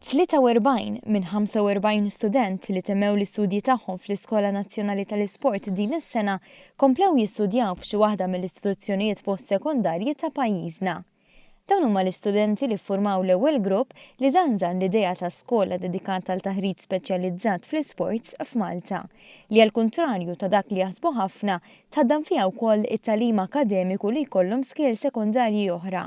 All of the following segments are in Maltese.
43 minn 45 student li temmew l-istudji tagħhom fl-Iskola Nazzjonali tal-Isport din is-sena komplew jistudjaw f'xi waħda mill-istituzzjonijiet postsekondarji ta' pajjiżna. Dawn huma l-istudenti li ffurmaw l-ewwel grupp li żanżan l-idea ta' skola dedikata għal taħriġ speċjalizzat fl-isports f'Malta, li għall-kuntrarju ta' dak li jaħsbu ħafna tħaddam fiha wkoll it-tagħlim akademiku li jkollhom skiel sekondarji oħra.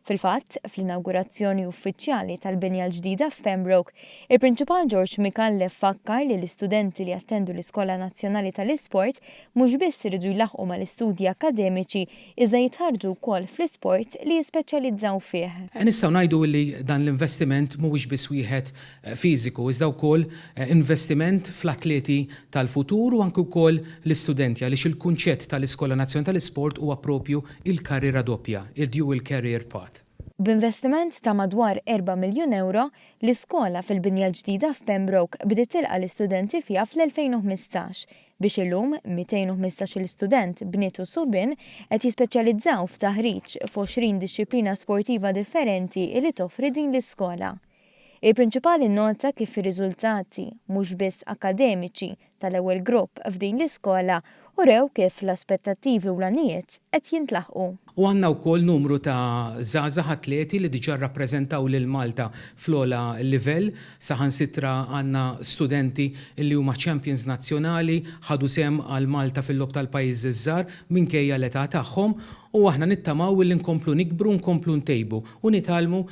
Fil-fatt, fl-inaugurazzjoni uffiċjali tal-binja l-ġdida f'Pembroke, il-Prinċipal George Mikalle fakkar li l-istudenti li attendu l-Iskola Nazzjonali tal-Isport mhux biss iridu jlaħqu mal-istudji akademiċi iżda jitħarġu wkoll fl-isport li jispeċjalizzaw fih. Nistgħu ngħidu li dan l-investiment mhuwiex biss wieħed fiżiku, iżda wkoll investiment fl-atleti tal-futur u anke wkoll l-istudenti għaliex il-kunċett tal-Iskola Nazzjonali tal-Isport huwa proprju il-karriera doppja, il-dual career path. B'investiment ta' madwar 4 miljun euro, l-iskola fil-binja l-ġdida f'Pembroke bdiet tilqa' l-istudenti fiha fl-2015 biex illum 215 l-istudent bniet u subien qed jispeċjalizzaw f'taħriġ f'20 dixxilpina sportiva differenti li toffri din l-iskola. Il-prinċipali nnota kif ir-riżultati mhux biss akademiċi tal-ewwel grupp f'din l-iskola urew kif l-aspettattivi u l-għanijiet qed jintlaħqu. U għandna wkoll numru ta' żgħażagħ atleti li diġà rrappreżentaw lil Malta fl-ogħla livell, saħansitra għandna studenti li huma champions nazzjonali ħadu sehem għal Malta fil-lob tal-pajjiż iż-żgħar minkejja l-età tagħhom u aħna nittamaw li nkomplu nikbru nkomplu ntejbu u nitgħallmu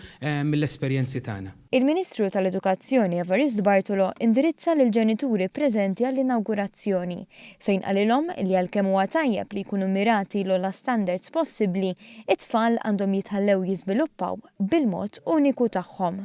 mill-esperjenzi tagħna. Il-Ministru tal-Edukazzjoni Evarist Bartolo indirizza lil ġenituri preżenti għall-inaugurazzjoni fejn qalilhom li għalkemm huwa tajjeb li jkunu mirati l-ogħla standards possibbli, it-tfal għandhom jitħallew jiżviluppaw bil-mod uniku tagħhom.